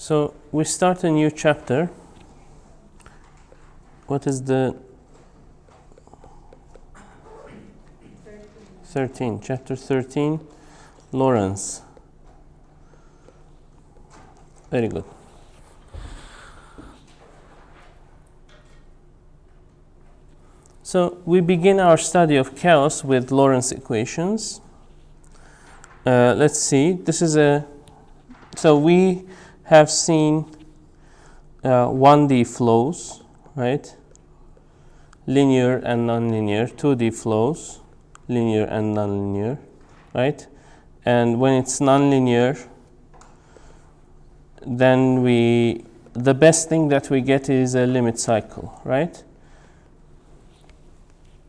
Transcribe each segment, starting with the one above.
So we start a new chapter. What is the 13? Chapter 13, Lorenz. Very good. So we begin our study of chaos with Lorenz equations. Let's see. So we have seen 1D flows, right? Linear and nonlinear. 2D flows, linear and nonlinear, right? And when it's nonlinear, then the best thing that we get is a limit cycle, right?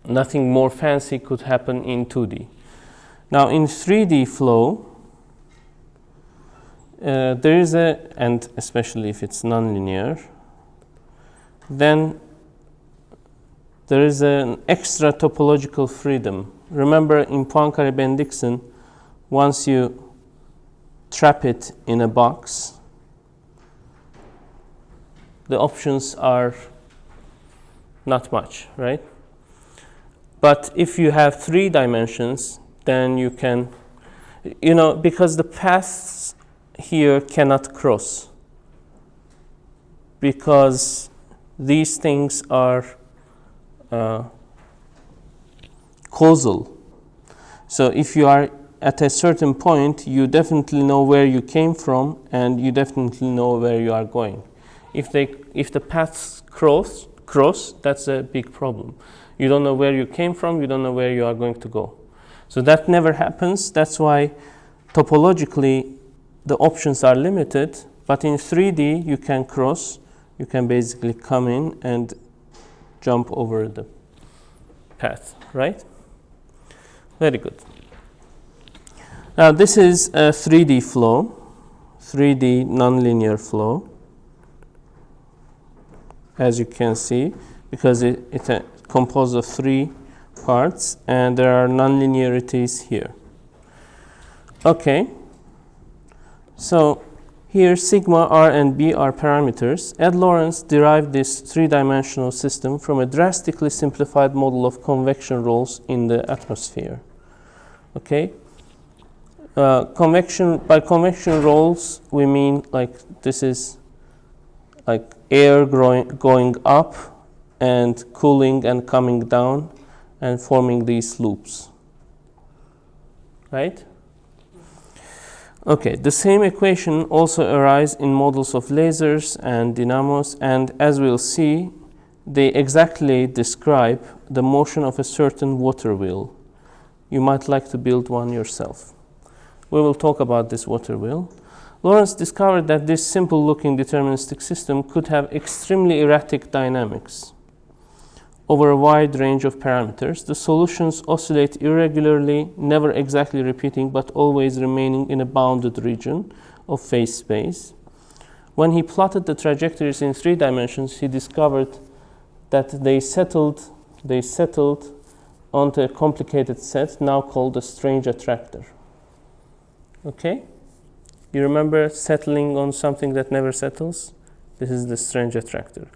Nothing more fancy could happen in 2D. Now in 3D flow, there is and especially if it's nonlinear, then there is an extra topological freedom. Remember in Poincaré-Bendixson, once you trap it in a box, the options are not much, right? But if you have 3 dimensions, then you can, because the paths here cannot cross, because these things are causal. So if you are at a certain point, you definitely know where you came from, and you definitely know where you are going. If the paths cross, that's a big problem. You don't know where you came from, you don't know where you are going to go. So that never happens. That's why topologically the options are limited, but in 3D you can cross, you can basically come in and jump over the path, right? Very good. Now this is a 3D flow, 3D nonlinear flow, as you can see, because it's composed of 3 parts, and there are nonlinearities here. Okay, so here sigma, r, and b are parameters. Ed Lorenz derived this 3-dimensional system from a drastically simplified model of convection rolls in the atmosphere. Okay, by convection rolls we mean like this is like air going up and cooling and coming down and forming these loops, right? Okay, the same equation also arises in models of lasers and dynamos, and as we'll see, they exactly describe the motion of a certain water wheel. You might like to build one yourself. We will talk about this water wheel. Lorenz discovered that this simple-looking deterministic system could have extremely erratic dynamics over a wide range of parameters. The solutions oscillate irregularly, never exactly repeating, but always remaining in a bounded region of phase space. When he plotted the trajectories in 3 dimensions, he discovered that they settled onto a complicated set, now called a strange attractor. Okay? You remember settling on something that never settles? This is the strange attractor.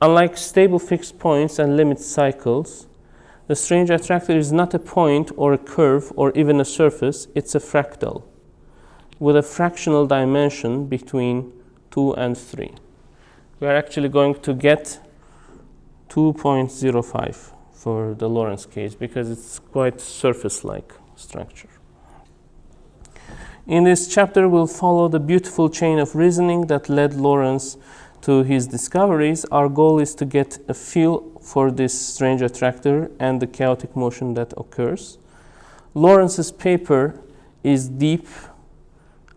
Unlike stable fixed points and limit cycles, the strange attractor is not a point or a curve or even a surface, it's a fractal with a fractional dimension between 2 and 3. We are actually going to get 2.05 for the Lorenz case because it's quite surface-like structure. In this chapter, we'll follow the beautiful chain of reasoning that led Lorenz to his discoveries. Our goal is to get a feel for this strange attractor and the chaotic motion that occurs. Lorenz's paper is deep,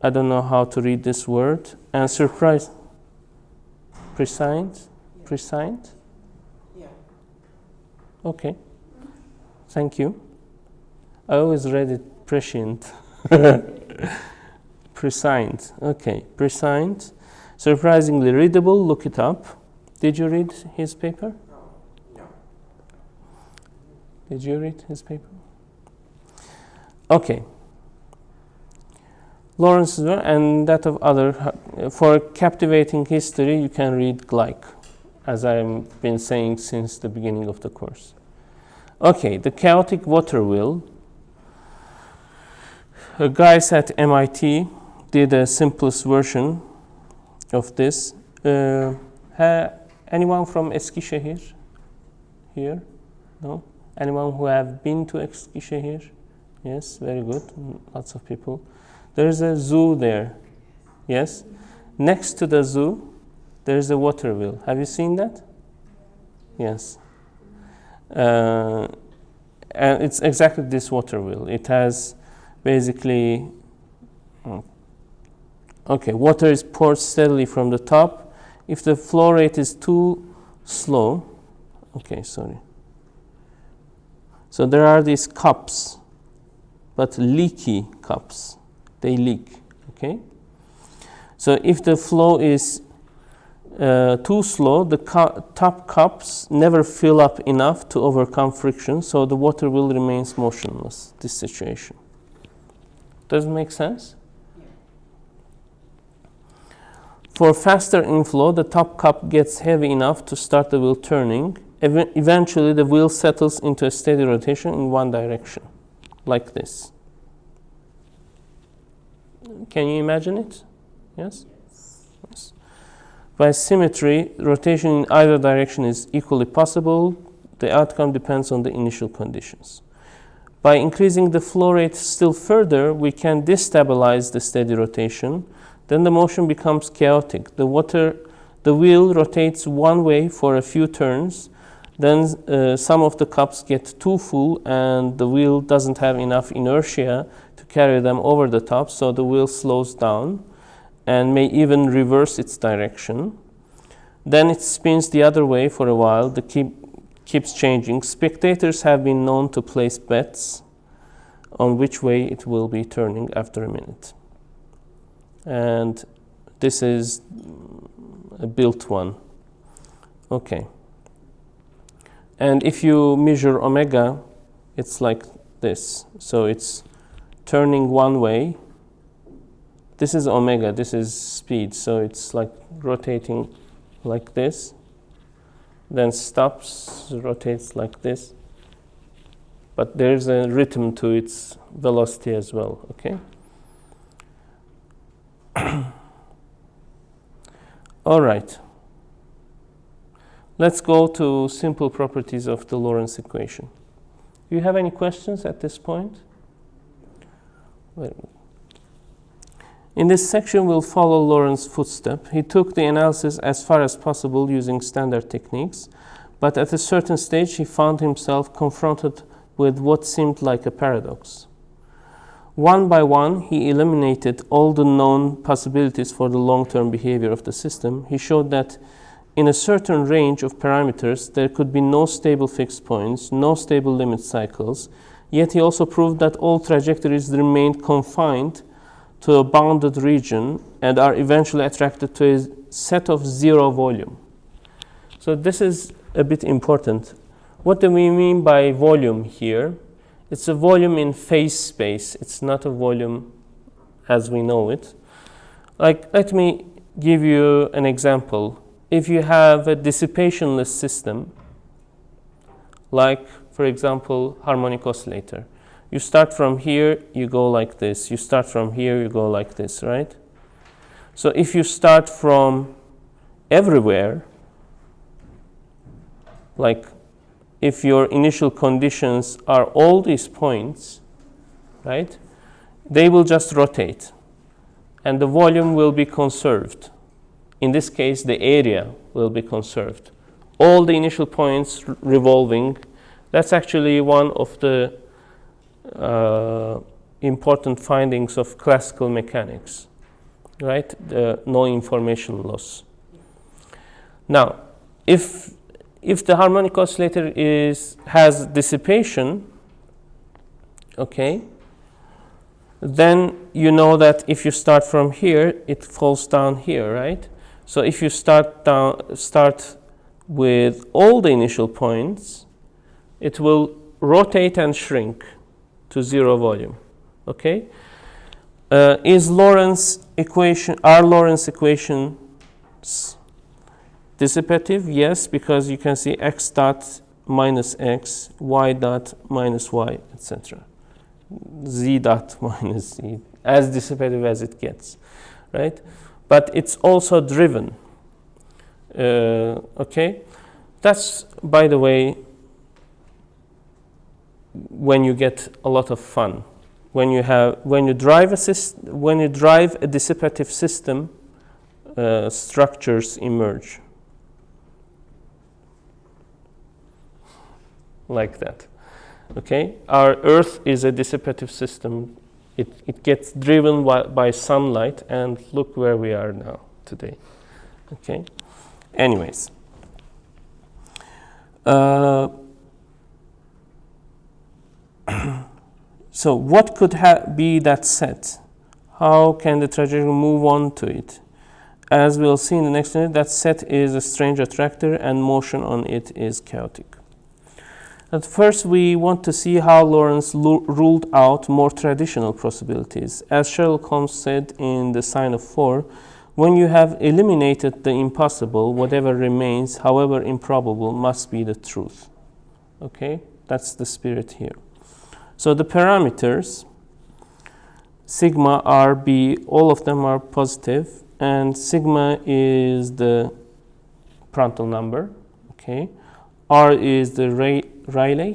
I don't know how to read this word, and prescient? Yeah. Okay, thank you. I always read it prescient. Prescient, okay, prescient. Surprisingly readable, look it up. Did you read his paper? No. Did you read his paper? Okay. Lorenz's work and that of other. For captivating history, you can read Gleich, as I've been saying since the beginning of the course. Okay, the chaotic water wheel. Guys at MIT did a simplest version of this. Anyone from Eskişehir here? No? Anyone who have been to Eskişehir? Yes, very good. Lots of people. There is a zoo there. Yes? Next to the zoo, there is a water wheel. Have you seen that? Yes. And it's exactly this water wheel. It has basically, water is poured steadily from the top. If the flow rate is too slow, so there are these cups, but leaky cups. They leak, okay? So if the flow is too slow, the top cups never fill up enough to overcome friction, so the water wheel remains motionless, this situation. Does it make sense? Yeah. For faster inflow, the top cup gets heavy enough to start the wheel turning. Eventually, the wheel settles into a steady rotation in one direction, like this. Can you imagine it? Yes? Yes. By symmetry, rotation in either direction is equally possible. The outcome depends on the initial conditions. By increasing the flow rate still further, we can destabilize the steady rotation. Then the motion becomes chaotic. The wheel rotates one way for a few turns. Then some of the cups get too full and the wheel doesn't have enough inertia to carry them over the top, so the wheel slows down and may even reverse its direction. Then it spins the other way for a while. The keeps changing. Spectators have been known to place bets on which way it will be turning after a minute. And this is a built one. Okay. And if you measure omega, it's like this. So it's turning one way. This is omega, this is speed. So it's like rotating like this. Then stops, rotates like this. But there's a rhythm to its velocity as well, okay? All right. Let's go to simple properties of the Lorenz equation. Do you have any questions at this point? Very good. In this section, we'll follow Lorenz's footstep. He took the analysis as far as possible using standard techniques, but at a certain stage, he found himself confronted with what seemed like a paradox. One by one, he eliminated all the known possibilities for the long-term behavior of the system. He showed that in a certain range of parameters, there could be no stable fixed points, no stable limit cycles, yet he also proved that all trajectories remained confined to a bounded region and are eventually attracted to a set of zero volume. So this is a bit important. What do we mean by volume here? It's a volume in phase space. It's not a volume as we know it. Like, let me give you an example. If you have a dissipationless system, like, for example, harmonic oscillator, you start from here, you go like this. You start from here, you go like this, right? So if you start from everywhere, like if your initial conditions are all these points, right, they will just rotate and the volume will be conserved. In this case, the area will be conserved. All the initial points revolving, that's actually one of the important findings of classical mechanics, right? No information loss. Now, if the harmonic oscillator has dissipation, okay, then you know that if you start from here, it falls down here, right? So if you start with all the initial points, it will rotate and shrink to zero volume, okay? Is Lorenz equation, are Lorenz equations dissipative? Yes, because you can see x dot minus x, y dot minus y, etc. Z dot minus z, as dissipative as it gets, right? But it's also driven. Okay, that's, by the way, when you get a lot of fun. When you drive a dissipative system, structures emerge like that. Okay, our Earth is a dissipative system. It gets driven by sunlight, and look where we are now today. Okay, anyways. So what could be that set? How can the trajectory move on to it? As we'll see in the next minute, that set is a strange attractor and motion on it is chaotic. At first, we want to see how Lorenz ruled out more traditional possibilities. As Sherlock Holmes said in The Sign of 4, when you have eliminated the impossible, whatever remains, however improbable, must be the truth. Okay, that's the spirit here. So the parameters, sigma, r, b, all of them are positive, and sigma is the Prandtl number. Okay, r is the Rayleigh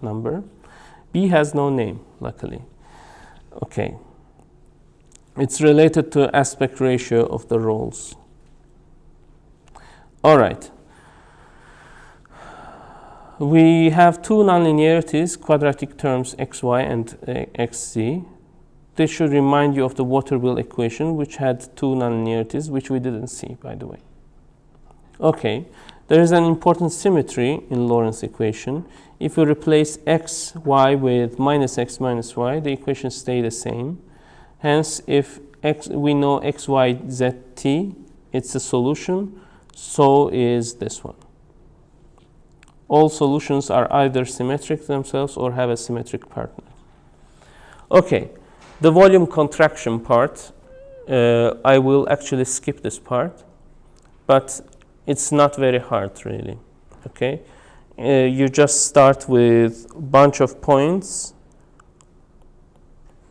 number. B has no name, luckily. Okay, it's related to aspect ratio of the rolls. All right. We have two nonlinearities, quadratic terms xy and xz. This should remind you of the water wheel equation, which had two nonlinearities, which we didn't see, by the way. Okay, there is an important symmetry in Lorenz equation. If we replace x, y with minus x minus y, the equations stay the same. Hence, if we know x, y, z, t, it's a solution, so is this one. All solutions are either symmetric themselves or have a symmetric partner. Okay, the volume contraction part, I will actually skip this part, but it's not very hard really. Okay, you just start with a bunch of points,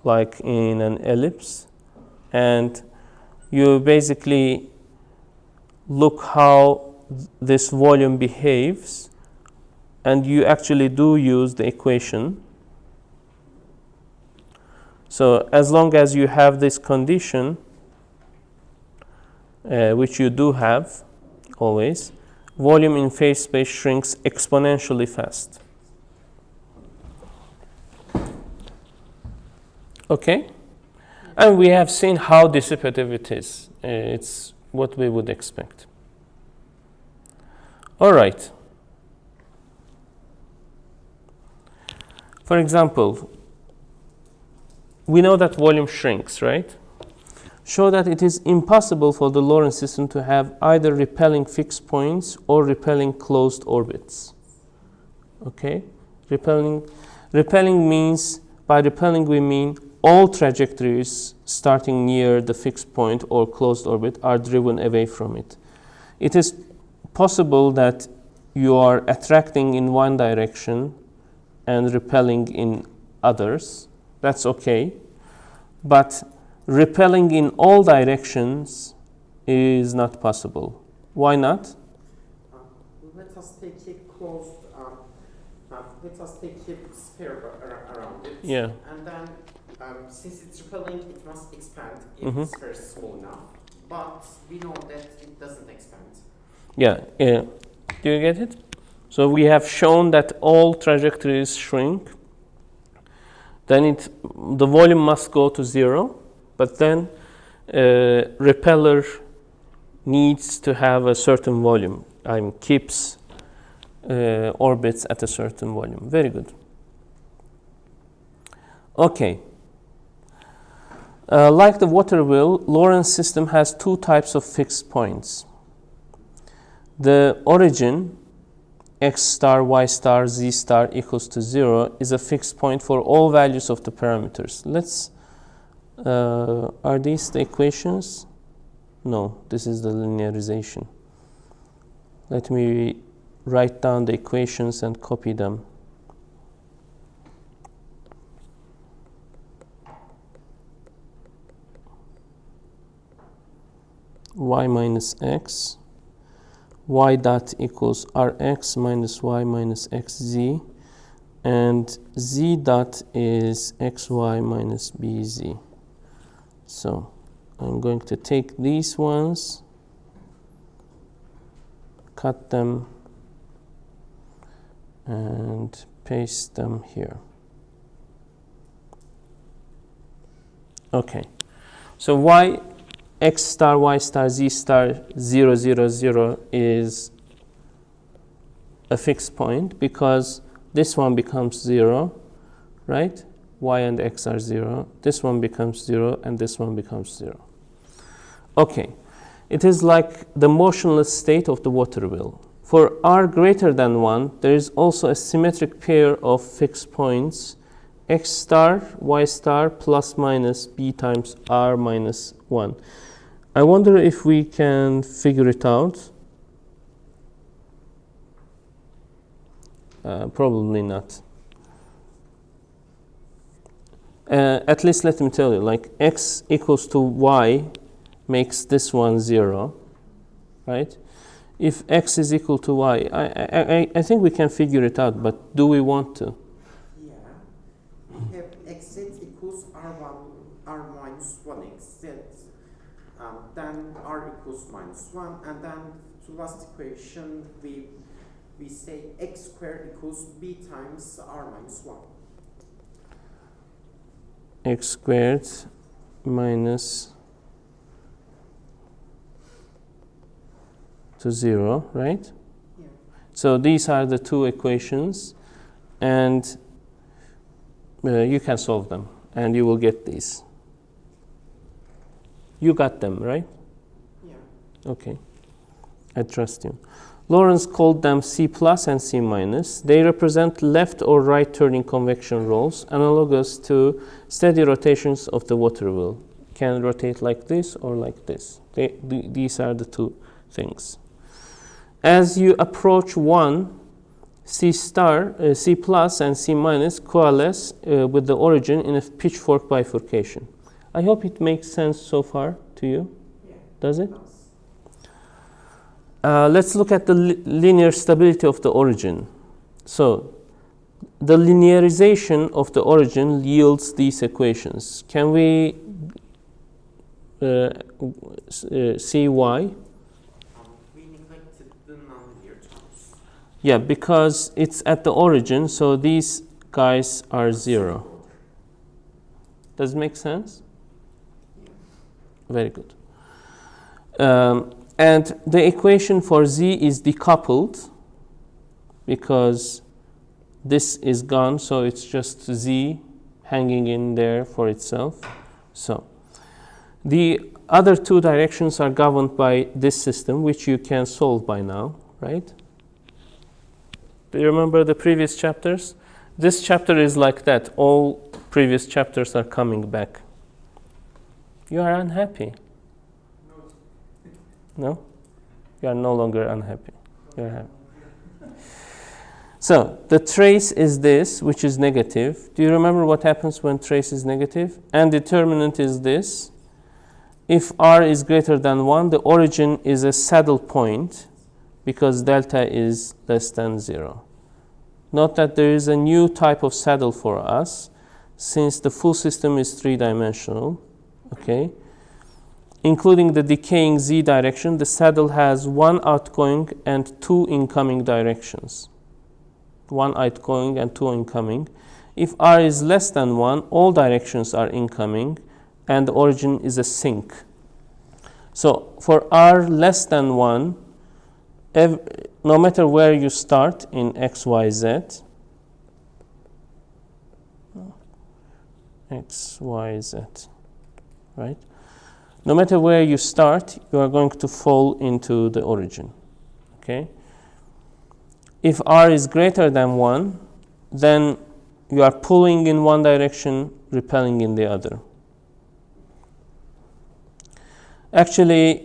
like in an ellipse, and you basically look how this volume behaves. And you actually do use the equation. So as long as you have this condition, which you do have always, volume in phase space shrinks exponentially fast. Okay? And we have seen how dissipative it is. It's what we would expect. All right. For example, we know that volume shrinks, right? Show that it is impossible for the Lorenz system to have either repelling fixed points or repelling closed orbits. Okay? Repelling means, by repelling we mean all trajectories starting near the fixed point or closed orbit are driven away from it. It is possible that you are attracting in one direction and repelling in others. That's okay. But repelling in all directions is not possible. Why not? Let us take a closed, let us take a sphere around it. Yeah. And then, since it's repelling, it must expand if the sphere is small enough. But we know that it doesn't expand. Yeah. Do you get it? So we have shown that all trajectories shrink. Then the volume must go to 0, but then repeller needs to have a certain volume. Keeps orbits at a certain volume. Very good. Okay. Like the water wheel, Lorenz system has two types of fixed points. The origin x star, y star, z star equals to 0 is a fixed point for all values of the parameters. Let's, are these the equations? No, this is the linearization. Let me write down the equations and copy them. Y minus x, y dot equals rx minus y minus xz, and z dot is xy minus bz. So I'm going to take these ones, cut them, and paste them here. Okay, so y x star, y star, z star 0, 0, 0 is a fixed point because this one becomes 0, right? Y and x are 0. This one becomes 0 and this one becomes 0. Okay, it is like the motionless state of the water wheel. For r greater than 1, there is also a symmetric pair of fixed points, x star, y star plus minus b times r minus 1. I wonder if we can figure it out. Probably not. At least let me tell you, like x equals to y makes this one 0, right? If x is equal to y, I think we can figure it out, but do we want to? Yeah. We have xz equals r1, r minus 1xz. Then r equals minus 1, and then to last equation we say x squared equals b times r minus 1. X squared minus to 0, right? Yeah. So these are the two equations, and you can solve them, and you will get these. You got them, right? Yeah. Okay. I trust you. Lorenz called them C plus and C minus. They represent left or right turning convection rolls, analogous to steady rotations of the water wheel. Can rotate like this or like this. These are the two things. As you approach 1, C star, C plus and C minus coalesce with the origin in a pitchfork bifurcation. I hope it makes sense so far to you. Yeah. Does it? Let's look at the linear stability of the origin. So, the linearization of the origin yields these equations. Can we see why? We neglected the non-linear terms. Yeah, because it's at the origin, so these guys are 0. Does it make sense? Very good. And the equation for z is decoupled because this is gone, so it's just z hanging in there for itself. So the other two directions are governed by this system, which you can solve by now, right? Do you remember the previous chapters? This chapter is like that. All previous chapters are coming back. You are unhappy. No? You are no longer unhappy. You are happy. So, the trace is this, which is negative. Do you remember what happens when trace is negative? And determinant is this. If r is greater than 1, the origin is a saddle point because delta is less than 0. Note that there is a new type of saddle for us since the full system is three-dimensional. Okay? Including the decaying z direction, the saddle has one outgoing and two incoming directions. One outgoing and two incoming. If r is less than 1, all directions are incoming and the origin is a sink. So for r less than 1, no matter where you start in x, y, z, x, y, z, right? No matter where you start, you are going to fall into the origin, okay? If r is greater than 1, then you are pulling in one direction, repelling in the other. Actually,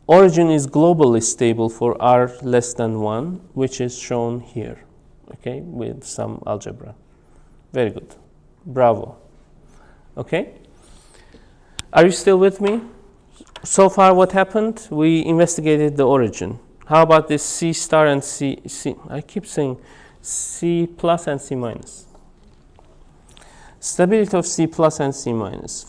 origin is globally stable for r less than 1, which is shown here, okay, with some algebra. Very good. Bravo. Okay? Are you still with me? So far, what happened? We investigated the origin. How about this C star and C? I keep saying C plus and C minus. Stability of C plus and C minus.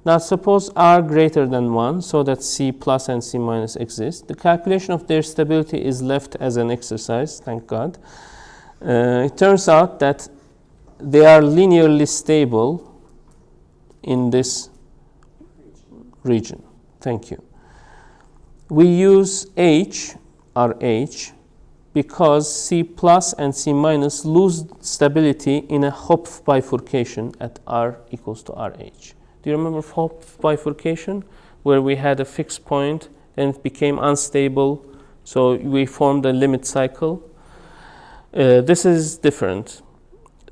Now suppose R greater than 1, so that C plus and C minus exist. The calculation of their stability is left as an exercise, thank God. It turns out that they are linearly stable in this region. Thank you. We use H, RH, because C plus and C minus lose stability in a Hopf bifurcation at R equals to RH. Do you remember Hopf bifurcation, where we had a fixed point and it became unstable, so we formed a limit cycle? This is different.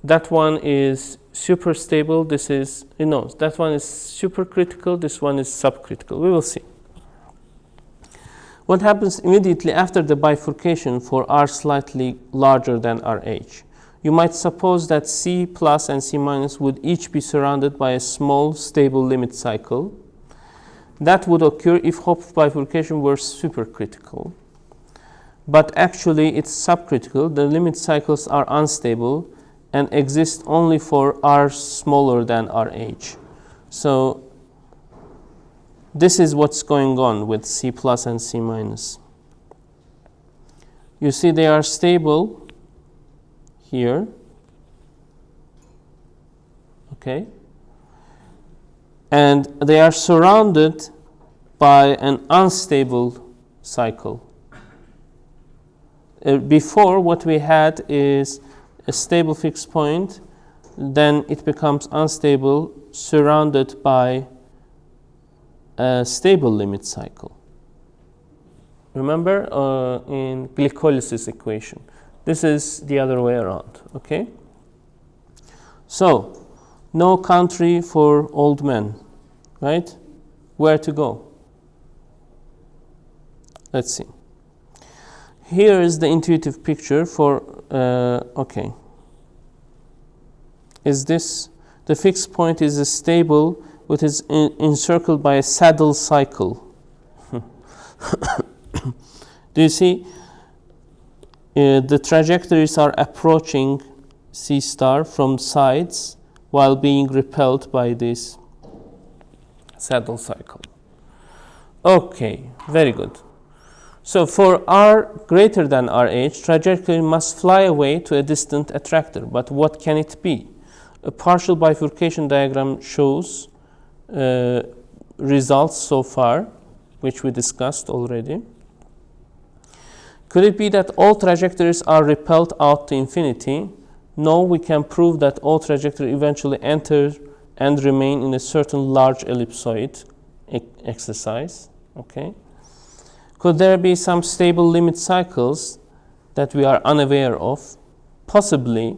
That one is super stable. That one is supercritical. This one is subcritical. We will see. What happens immediately after the bifurcation for R slightly larger than RH? You might suppose that C plus and C minus would each be surrounded by a small stable limit cycle. That would occur if Hopf bifurcation were supercritical. But actually it's subcritical. The limit cycles are unstable and exist only for R smaller than RH. So this is what's going on with C plus and C minus. You see they are stable here, okay? And they are surrounded by an unstable cycle. Before, what we had is a stable fixed point, then it becomes unstable, surrounded by a stable limit cycle. Remember in glycolysis equation, this is the other way around, okay? So, no country for old men, right? Where to go? Let's see. Here is the intuitive picture for, okay. Is this, the fixed point is stable, which is encircled by a saddle cycle. Do you see? The trajectories are approaching C star from sides while being repelled by this saddle cycle. Okay, very good. So for R greater than RH, trajectory must fly away to a distant attractor. But what can it be? A partial bifurcation diagram shows results so far, which we discussed already. Could it be that all trajectories are repelled out to infinity? No, we can prove that all trajectories eventually enter and remain in a certain large ellipsoid exercise. Okay. Could there be some stable limit cycles that we are unaware of? Possibly.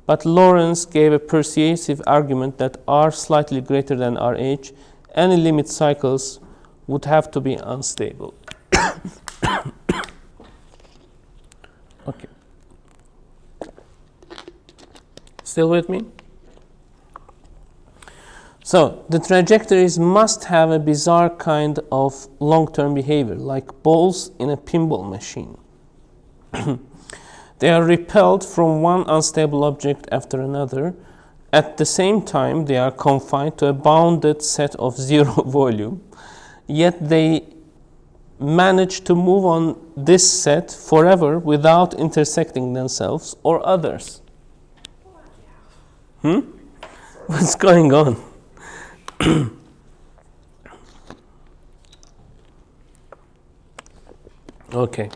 But Lorenz gave a persuasive argument that R slightly greater than RH, any limit cycles would have to be unstable. Okay. Still with me? So, the trajectories must have a bizarre kind of long-term behavior, like balls in a pinball machine. They are repelled from one unstable object after another. At the same time, they are confined to a bounded set of zero volume, yet they manage to move on this set forever without intersecting themselves or others. What's going on? Okay.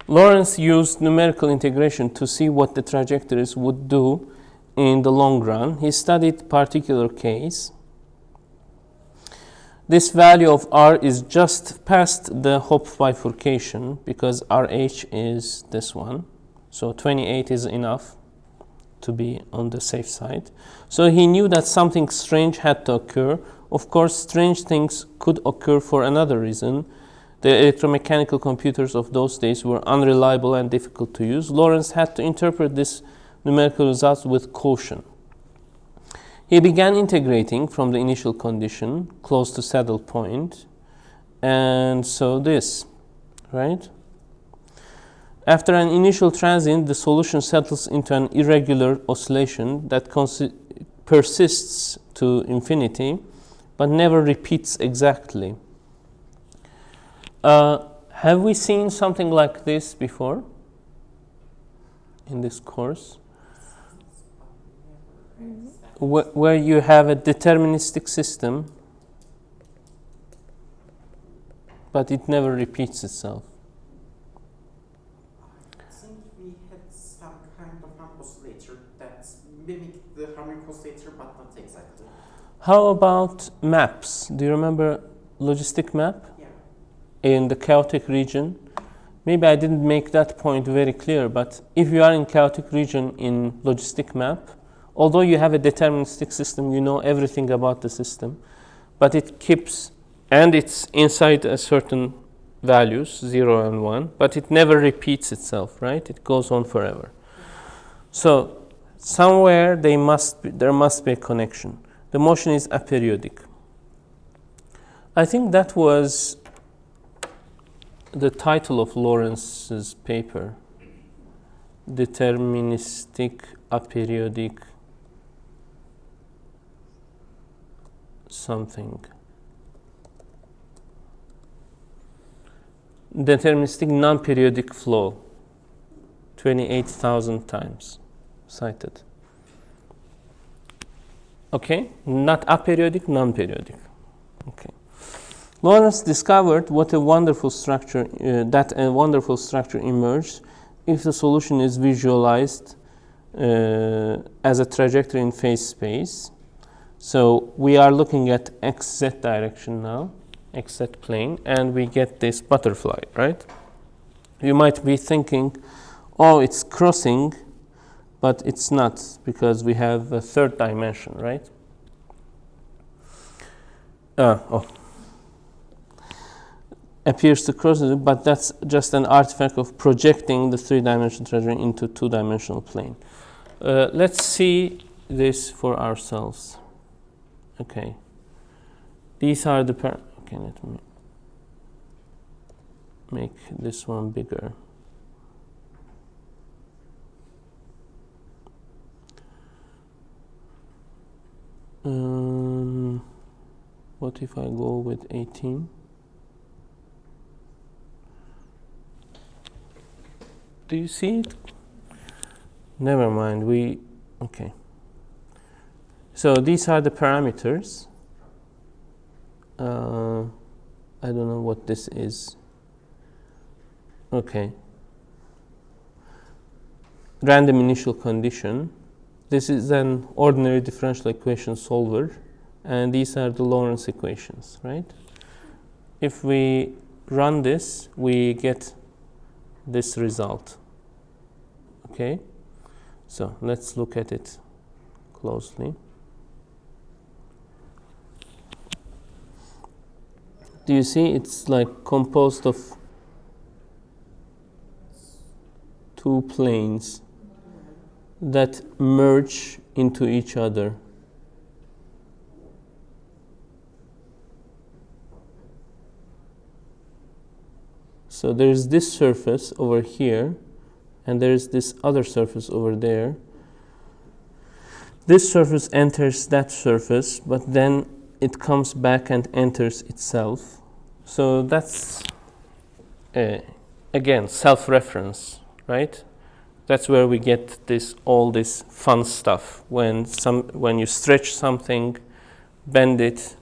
Lorenz used numerical integration to see what the trajectories would do in the long run. He studied particular case. This value of R is just past the Hopf bifurcation because RH is this one. So 28 is enough to be on the safe side. So he knew that something strange had to occur. Of course, strange things could occur for another reason. The electromechanical computers of those days were unreliable and difficult to use. Lorenz had to interpret this numerical results with caution. He began integrating from the initial condition close to saddle point, and so this, right? After an initial transient, the solution settles into an irregular oscillation that persists to infinity, but never repeats exactly. Have we seen something like this before in this course? Where you have a deterministic system, but it never repeats itself. I think we had some kind of an oscillator that mimicked the harmonic oscillator, but not exactly. How about maps? Do you remember logistic map? Yeah. In the chaotic region? Maybe I didn't make that point very clear, but if you are in chaotic region in logistic map, although you have a deterministic system, you know everything about the system, but it keeps, and it's inside a certain values, 0 and 1, but it never repeats itself, right? It goes on forever. So somewhere there must be a connection. The motion is aperiodic. I think that was the title of Lorenz's paper, Deterministic Aperiodic something. Deterministic non-periodic flow, 28,000 times cited. Okay, not aperiodic, non-periodic. Okay. Lorenz discovered what a wonderful structure that a wonderful structure emerged if the solution is visualized as a trajectory in phase space. So we are looking at xz direction now, xz plane, and we get this butterfly, right? You might be thinking, oh, it's crossing, but it's not, because we have a third dimension, right? Appears to cross it, but that's just an artifact of projecting the three-dimensional trajectory into two-dimensional plane. Let's see this for ourselves. Okay. These are the okay, let me make this one bigger. What if I go with 18? Do you see it? Never mind, okay. So these are the parameters. I don't know what this is. Okay. Random initial condition. This is an ordinary differential equation solver, and these are the Lorenz equations, right? If we run this, we get this result. Okay? So let's look at it closely. Do you see it's like composed of two planes that merge into each other? So there's this surface over here, and there's this other surface over there. This surface enters that surface, but then it comes back and enters itself. So that's, again, self-reference, right? That's where we get all this fun stuff. When you stretch something, bend it,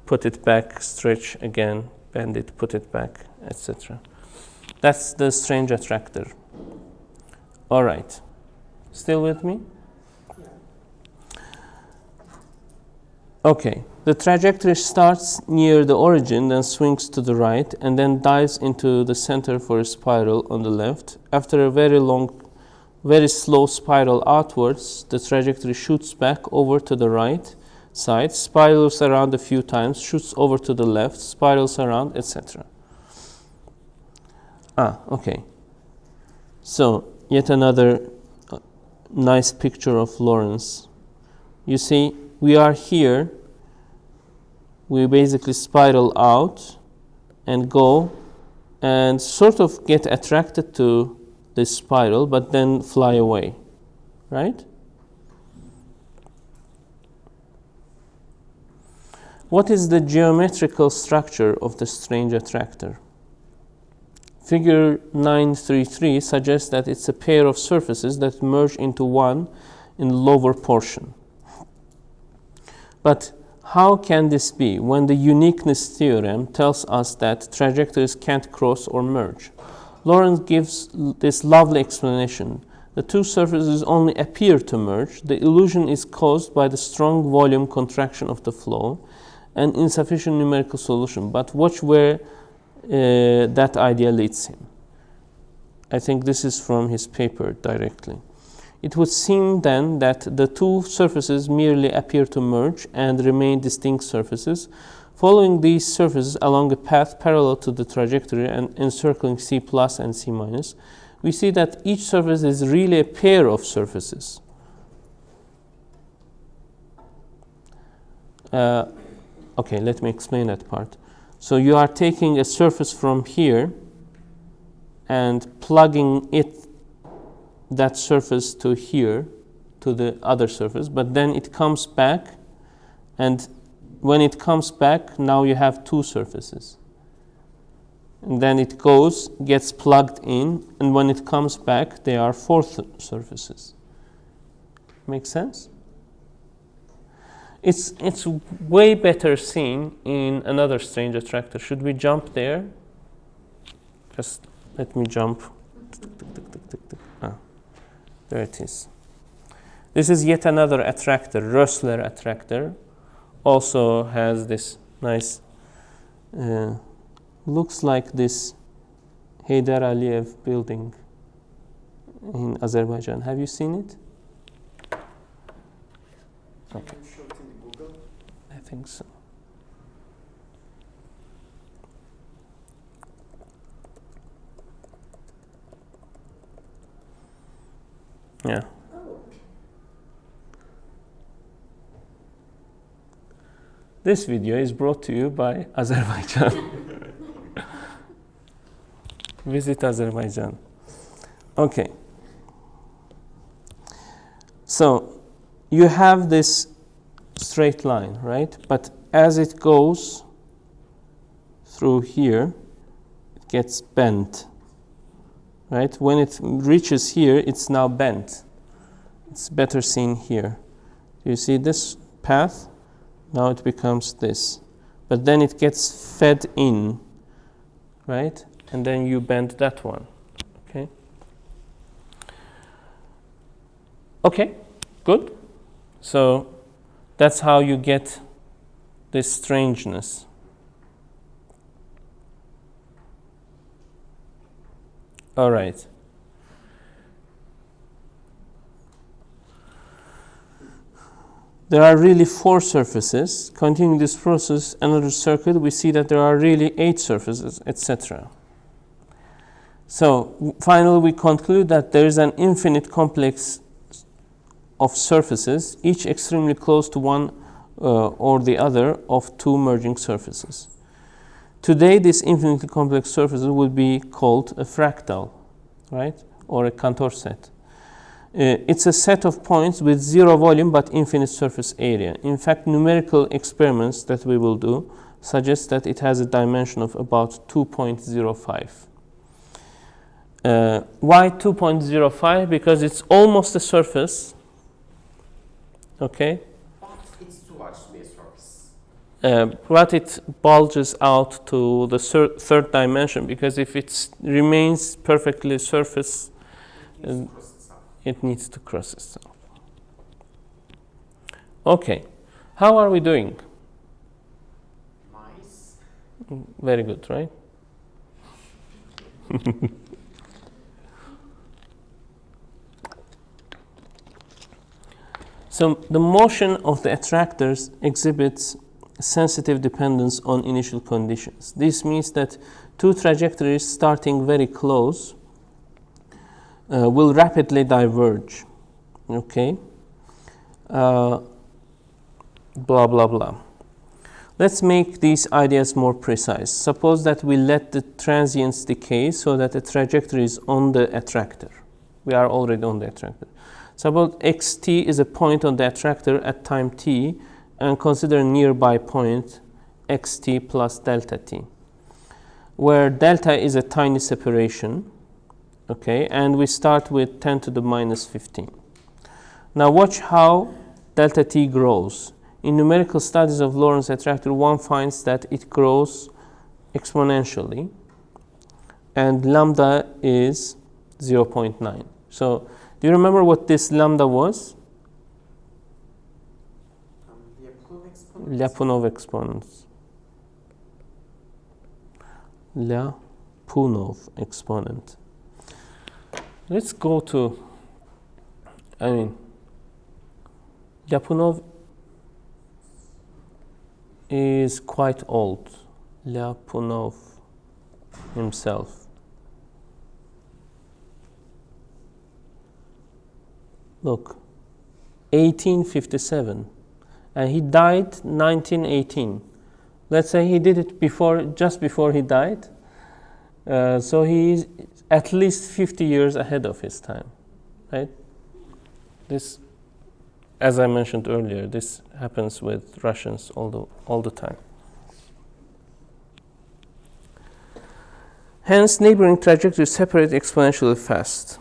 put it back, stretch again, bend it, put it back, etc. That's the strange attractor. All right. Still with me? Okay, the trajectory starts near the origin, then swings to the right, and then dives into the center for a spiral on the left. After a very slow spiral outwards, the trajectory shoots back over to the right side, spirals around a few times, shoots over to the left, spirals around, etc. Okay. So, yet another nice picture of Lorenz. You see, we are here, we basically spiral out and go and sort of get attracted to this spiral, but then fly away, right? What is the geometrical structure of the strange attractor? Figure 933 suggests that it's a pair of surfaces that merge into one in the lower portion. But how can this be when the uniqueness theorem tells us that trajectories can't cross or merge? Lorenz gives this lovely explanation. The two surfaces only appear to merge. The illusion is caused by the strong volume contraction of the flow and insufficient numerical solution. But watch where that idea leads him. I think this is from his paper directly. It would seem then that the two surfaces merely appear to merge and remain distinct surfaces. Following these surfaces along a path parallel to the trajectory and encircling C plus and C minus, we see that each surface is really a pair of surfaces. Okay, let me explain that part. So you are taking a surface from here and plugging that surface to here, to the other surface, but then it comes back, and when it comes back, now you have two surfaces. And then it gets plugged in, and when it comes back, they are four surfaces. Make sense? It's way better seen in another strange attractor. Should we jump there? Just let me jump. There it is. This is yet another attractor, Rössler attractor. Also has this nice, looks like this Heydar Aliyev building in Azerbaijan. Have you seen it? Okay. I think so. Yeah. This video is brought to you by Azerbaijan. Visit Azerbaijan. Okay. So you have this straight line, right? But as it goes through here, it gets bent, right? When it reaches here, it's now bent. It's better seen here. You see this path? Now it becomes this. But then it gets fed in, right? And then you bend that one, okay? Okay, good. So that's how you get this strangeness. All right. There are really four surfaces. Continuing this process, another circuit, we see that there are really 8 surfaces, etc. So finally, we conclude that there is an infinite complex of surfaces, each extremely close to one or the other of two merging surfaces. Today, this infinitely complex surfaces would be called a fractal, right, or a Cantor set. It's a set of points with zero volume but infinite surface area. In fact, numerical experiments that we will do suggest that it has a dimension of about 2.05. Why 2.05? Because it's almost a surface, okay? But it's too much to be a surface. But it bulges out to the third dimension, because if it remains perfectly surface, it needs to cross itself. Okay, How are we doing? Nice. Very good, right? So the motion of the attractors exhibits sensitive dependence on initial conditions. This means that two trajectories starting very close will rapidly diverge. Okay? Blah, blah, blah. Let's make these ideas more precise. Suppose that we let the transients decay so that the trajectory is on the attractor. We are already on the attractor. Suppose xt is a point on the attractor at time t, and consider a nearby point xt plus delta t, where delta is a tiny separation, okay, and we start with 10 to the minus 15. Now watch how delta t grows. In numerical studies of Lorenz attractor, one finds that it grows exponentially, and lambda is 0.9. So, do you remember what this lambda was? Lyapunov exponents. Lyapunov exponent. Let's go to, Lyapunov is quite old. Lyapunov himself. Look, 1857, and he died 1918. Let's say he did it just before he died. So he is at least 50 years ahead of his time, right? This, as I mentioned earlier, this happens with Russians all the time. Hence, neighboring trajectories separate exponentially fast.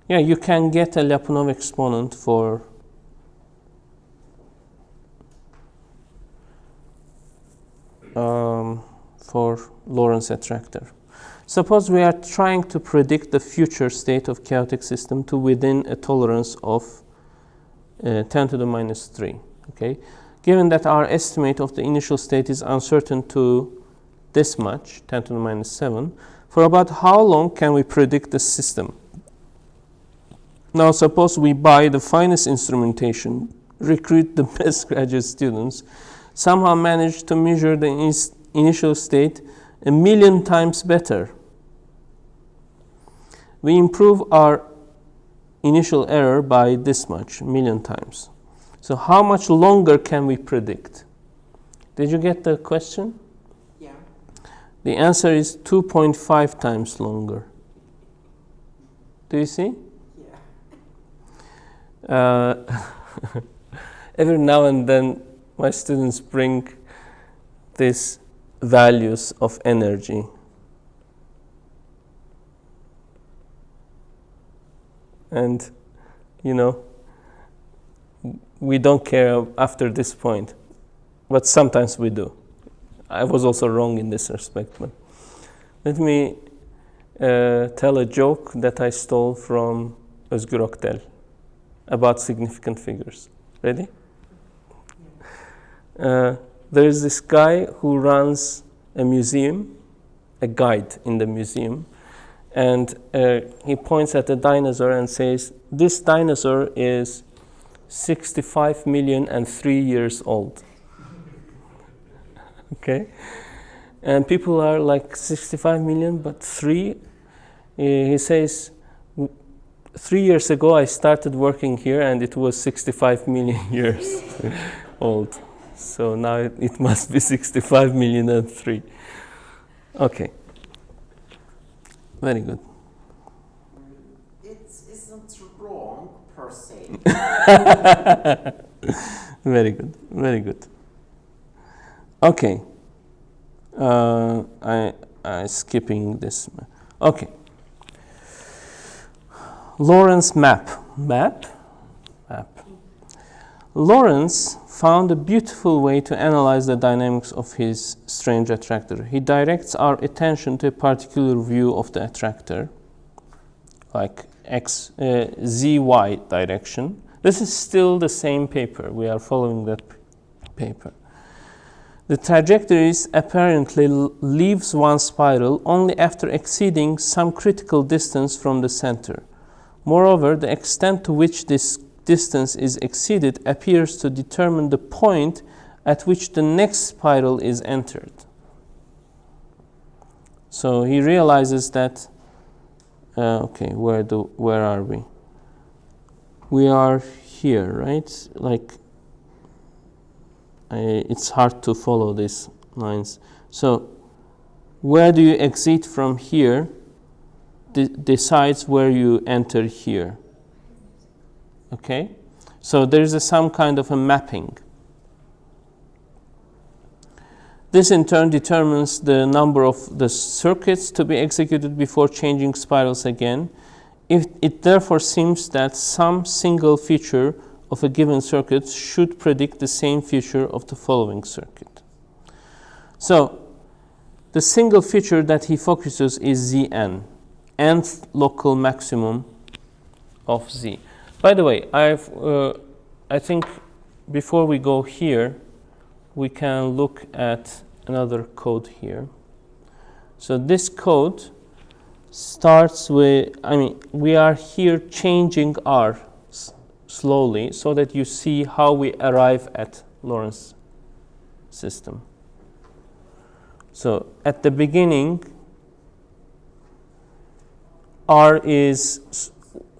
Yeah, you can get a Lyapunov exponent for Lorenz attractor. Suppose we are trying to predict the future state of chaotic system to within a tolerance of 10 to the minus 3. Okay, given that our estimate of the initial state is uncertain to this much, 10 to the minus 7, for about how long can we predict the system? Now suppose we buy the finest instrumentation, recruit the best graduate students, somehow manage to measure the initial state 1,000,000 times better. We improve our initial error by this much, 1,000,000 times. So how much longer can we predict? Did you get the question? Yeah. The answer is 2.5 times longer. Do you see? Yeah. Every now and then my students bring these values of energy. And, we don't care after this point, but sometimes we do. I was also wrong in this respect, but let me tell a joke that I stole from Özgür Oktel about significant figures. Ready? There is this guy who runs a museum, a guide in the museum, and he points at a dinosaur and says, "This dinosaur is 65,000,003 years old." Okay? And people are like, 65 million, but 3? He says, 3 years ago I started working here and it was 65 million years old. So now it must be 65,000,003. Okay. Very good. It isn't wrong per se. Very good. Very good. Okay. I'm skipping this. Okay. Lorenz map. Lorenz found a beautiful way to analyze the dynamics of his strange attractor. He directs our attention to a particular view of the attractor, like ZY direction. This is still the same paper. We are following that paper. The trajectories apparently leaves one spiral only after exceeding some critical distance from the center. Moreover, the extent to which this distance is exceeded appears to determine the point at which the next spiral is entered. So he realizes that, okay, where are we? We are here, right? Like, it's hard to follow these lines. So where do you exit from here decides where you enter here. Okay? So there is some kind of a mapping. This in turn determines the number of the circuits to be executed before changing spirals again. It therefore seems that some single feature of a given circuit should predict the same feature of the following circuit. So the single feature that he focuses is Zn, nth local maximum of Z. By the way, I think before we go here, we can look at another code here. So this code starts with, we are here changing R slowly so that you see how we arrive at Lorenz system. So at the beginning, R is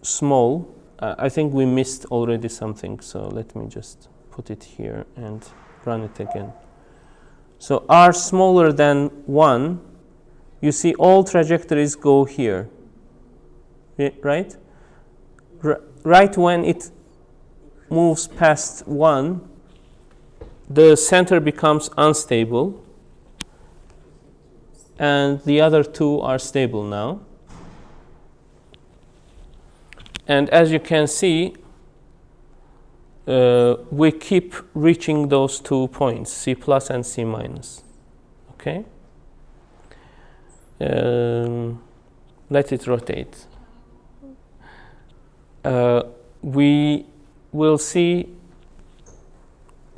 small. I think we missed already something, so let me just put it here and run it again. So R smaller than 1, you see all trajectories go here, right? Right when it moves past 1, the center becomes unstable, and the other two are stable now. And as you can see, we keep reaching those 2 points, C plus and C minus. Okay? Let it rotate. We will see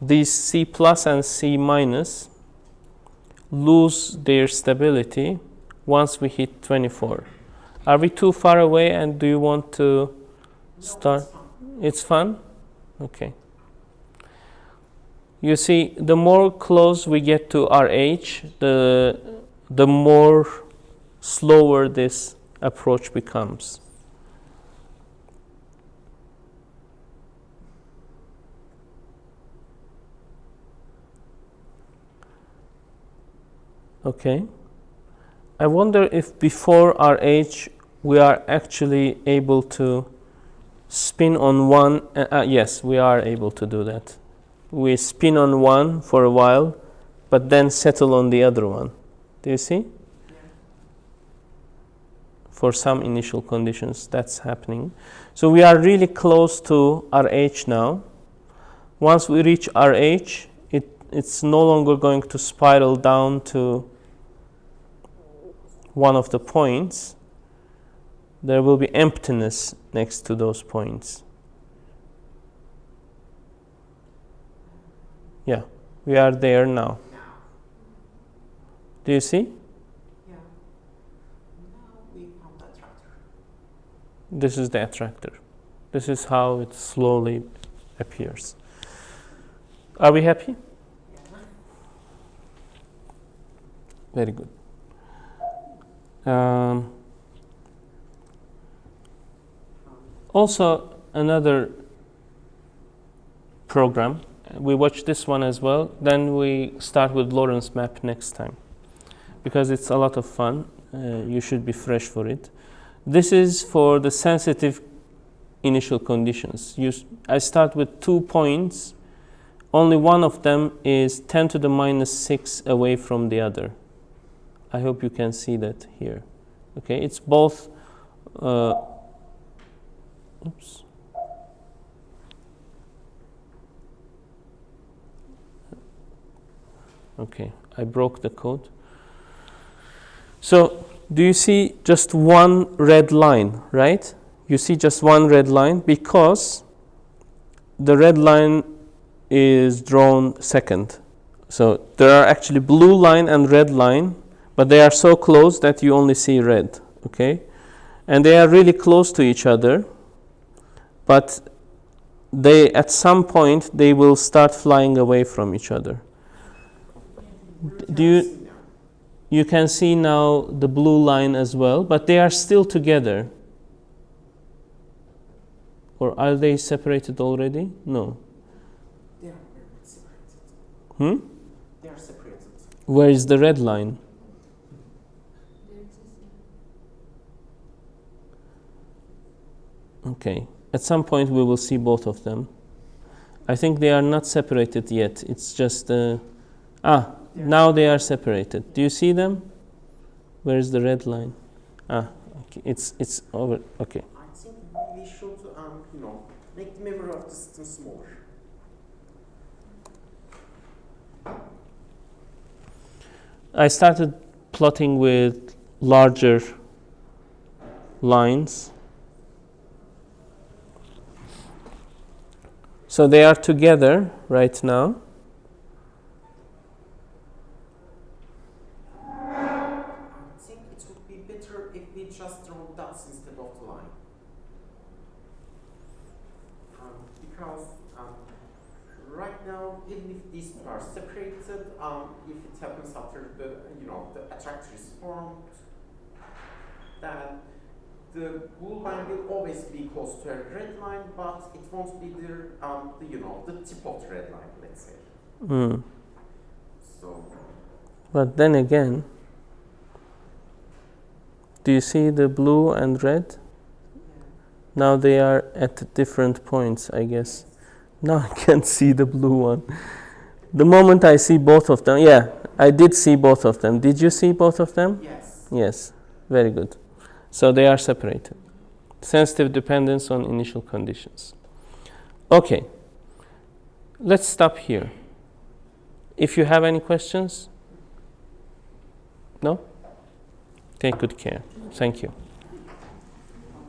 these C plus and C minus lose their stability once we hit 24. Are we too far away, and do you want to start? It's fun? Okay. You see, the more close we get to RH, the more slower this approach becomes. Okay. I wonder if before RH we are actually able to spin on one. Yes, we are able to do that. We spin on one for a while, but then settle on the other one. Do you see? Yeah. For some initial conditions, that's happening. So we are really close to RH now. Once we reach RH, it's no longer going to spiral down to one of the points. There will be emptiness next to those points. Yeah, we are there now. Do you see? Yeah. Now we found the attractor. This is the attractor. This is how it slowly appears. Are we happy? Yeah. Very good. Also, another program. We watch this one as well. Then we start with Lorenz map next time, because it's a lot of fun. You should be fresh for it. This is for the sensitive initial conditions. I start with 2 points. Only one of them is 10 to the minus 6 away from the other. I hope you can see that here. Okay, it's both. Oops. Okay, I broke the code. So, do you see just one red line, right? You see just one red line because the red line is drawn second. So, there are actually blue line and red line, but they are so close that you only see red, okay? And they are really close to each other, but they at some point they will start flying away from each other. You can see now the blue line as well, but they are still together. Or are they separated already? No. They are separated. Hmm? They are separated. Where is the red line? Okay. At some point we will see both of them. I think they are not separated yet. It's just now they are separated. Do you see them? Where is the red line? Okay. It's over. Okay. I think we should make the memory of the system smaller. I started plotting with larger lines. So they are together right now. I think it would be better if we just draw dots instead of the line. Because right now, even if these two are separated, if it happens after the attractor is formed, then the blue line will always be close to a red line, but it won't be the tip of the red line, let's say. So. But then again, do you see the blue and red? Yeah. Now they are at different points, I guess. Now I can't see the blue one. The moment I see both of them, yeah, I did see both of them. Did you see both of them? Yes. Yes, very good. So they are separated. Sensitive dependence on initial conditions. Okay, let's stop here. If you have any questions? No? Take good care. Thank you.